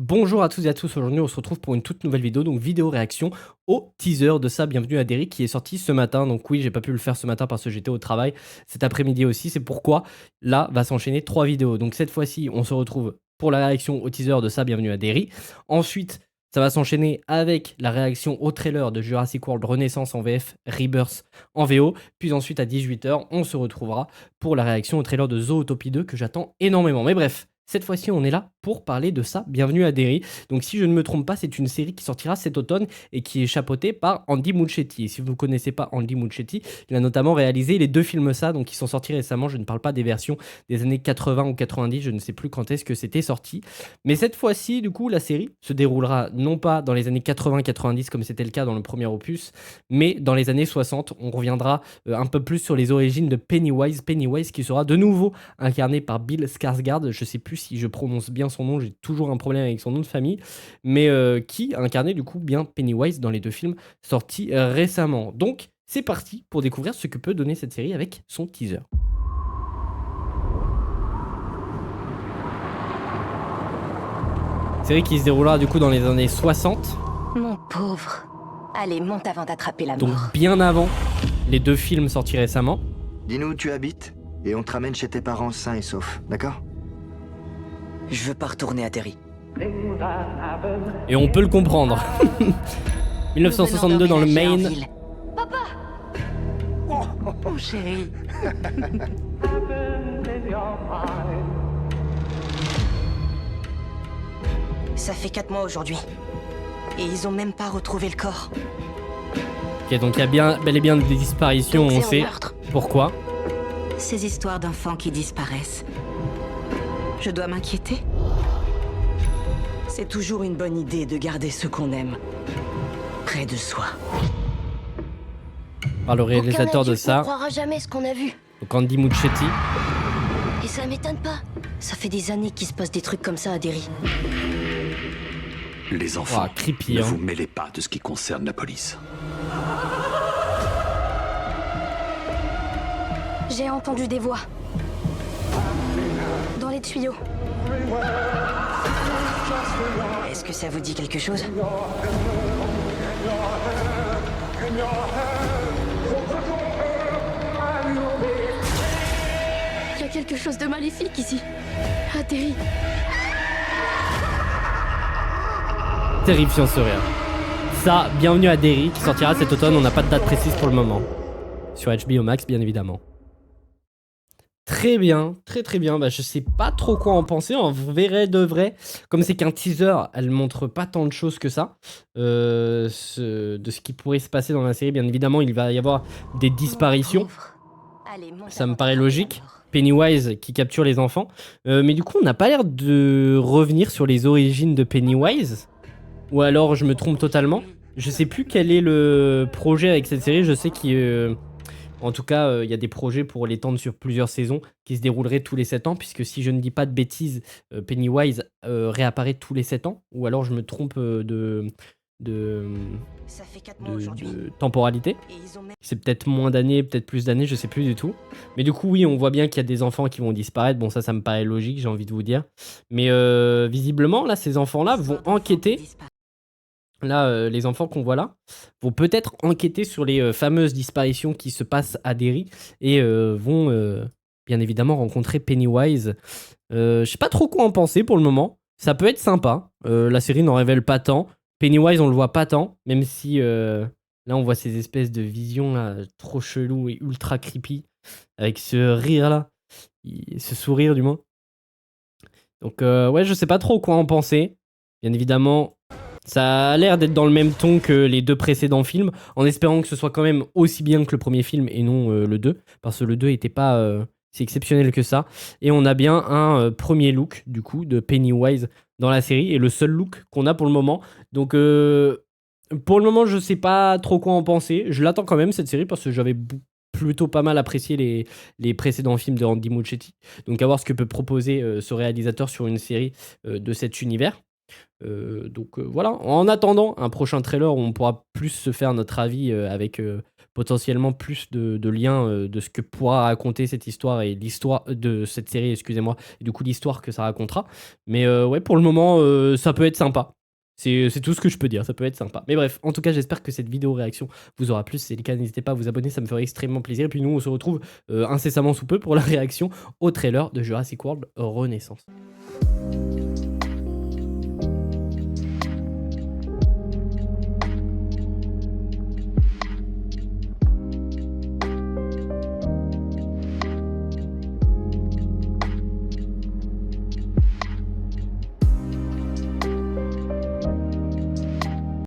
Bonjour à toutes et à tous, aujourd'hui on se retrouve pour une toute nouvelle vidéo, donc vidéo réaction au teaser de ça, Bienvenue à Derry, qui est sorti ce matin. Donc oui, j'ai pas pu le faire ce matin parce que j'étais au travail, cet après-midi aussi, c'est pourquoi là va s'enchaîner 3 vidéos. Donc cette fois-ci, on se retrouve pour la réaction au teaser de ça, Bienvenue à Derry. Ensuite, ça va s'enchaîner avec la réaction au trailer de Jurassic World Renaissance en VF, Rebirth en VO. Puis ensuite à 18h, on se retrouvera pour la réaction au trailer de Zootopie 2 que j'attends énormément. Mais bref, cette fois-ci, on est là pour parler de ça, Bienvenue à Derry. Donc si je ne me trompe pas, c'est une série qui sortira cet automne et qui est chapeautée par Andy Muschietti. Et si vous ne connaissez pas Andy Muschietti, il a notamment réalisé les 2 films ça, donc qui sont sortis récemment. Je ne parle pas des versions des années 80 ou 90, je ne sais plus quand est-ce que c'était sorti. Mais cette fois-ci, du coup, la série se déroulera non pas dans les années 80-90 comme c'était le cas dans le premier opus, mais dans les années 60. On reviendra un peu plus sur les origines de Pennywise. Pennywise qui sera de nouveau incarné par Bill Skarsgård. Je sais plus si je prononce bien son nom, j'ai toujours un problème avec son nom de famille, mais qui incarnait du coup bien Pennywise dans les 2 films sortis récemment. Donc c'est parti pour découvrir ce que peut donner cette série avec son teaser. Série qui se déroulera du coup dans les années 60. Mon pauvre. Allez, monte avant d'attraper la Donc mort. bien avant les 2 films sortis récemment. Dis-nous où tu habites, et on te ramène chez tes parents sains et saufs, d'accord? Je veux pas retourner à Derry. Et on peut le comprendre. 1962 dans le Maine. Mon chéri. Ça fait 4 mois aujourd'hui. Et ils ont même pas retrouvé le corps. Ok, donc il y a bien, bel et bien des disparitions, Donc on c'est sait un meurtre. pourquoi. Ces histoires d'enfants qui disparaissent. Je dois m'inquiéter? C'est toujours une bonne idée de garder ceux qu'on aime près de soi. Par le réalisateur de ça, On croira jamais ce qu'on a vu. donc Andy Muschietti. Et ça m'étonne pas. Ça fait des années qu'il se passe des trucs comme ça à Derry. Les enfants, Ouah, creepy, ne hein. vous mêlez pas de ce qui concerne la police. J'ai entendu des voix. Dans les tuyaux. Est-ce que ça vous dit quelque chose? Il y a quelque chose de maléfique ici. À Derry. Terrifiant ce rire. Ça, Bienvenue à Derry, qui sortira cet automne, on n'a pas de date précise pour le moment. Sur HBO Max, bien évidemment. Très bien, très bien. Bah, je sais pas trop quoi en penser. En vrai de vrai, comme c'est qu'un teaser, elle montre pas tant de choses que ça. De ce qui pourrait se passer dans la série. Bien évidemment, il va y avoir des disparitions. Mon pauvre. Allez, monte Ça me avant paraît d'attraper logique. la mort. Pennywise qui capture les enfants. Mais du coup, on n'a pas l'air de revenir sur les origines de Pennywise. Ou alors, je me trompe totalement. Je sais plus quel est le projet avec cette série. Je sais qu'en tout cas, il y a des projets pour l'étendre sur plusieurs saisons qui se dérouleraient tous les 7 ans. Puisque si je ne dis pas de bêtises, Pennywise réapparaît tous les 7 ans. Ou alors, je me trompe de Ça fait 4 mois aujourd'hui. temporalité. Et ils ont même... C'est peut-être moins d'années, peut-être plus d'années, je sais plus du tout. Mais du coup, oui, on voit bien qu'il y a des enfants qui vont disparaître. Bon, ça me paraît logique, j'ai envie de vous dire. Mais visiblement, là, ces enfants-là vont enquêter. Là, les enfants qu'on voit là vont peut-être enquêter sur les fameuses disparitions qui se passent à Derry et vont bien évidemment rencontrer Pennywise. Je sais pas trop quoi en penser pour le moment. Ça peut être sympa. La série n'en révèle pas tant. Pennywise, on le voit pas tant, même si là, on voit ces espèces de visions là, trop chelou et ultra creepy, avec ce rire là, ce sourire du moins. Donc ouais, je sais pas trop quoi en penser. Bien évidemment, ça a l'air d'être dans le même ton que les 2 précédents films, en espérant que ce soit quand même aussi bien que le premier film et non le 2, parce que le 2 était pas si exceptionnel que ça. Et on a bien un premier look, du coup, de Pennywise dans la série, et le seul look qu'on a pour le moment. Donc, pour le moment, je sais pas trop quoi en penser. Je l'attends quand même, cette série, parce que j'avais plutôt pas mal apprécié les précédents films de Andy Muschietti. Donc, à voir ce que peut proposer ce réalisateur sur une série de cet univers. Donc voilà, en attendant un prochain trailer où on pourra plus se faire notre avis avec potentiellement plus de liens de ce que pourra raconter cette histoire et l'histoire de cette série, excusez-moi, et du coup l'histoire que ça racontera. Mais ouais, pour le moment, ça peut être sympa. C'est tout ce que je peux dire, ça peut être sympa. Mais bref, en tout cas, j'espère que cette vidéo réaction vous aura plu. Si c'est le cas, n'hésitez pas à vous abonner, ça me ferait extrêmement plaisir. Et puis nous, on se retrouve incessamment sous peu pour la réaction au trailer de Jurassic World Renaissance.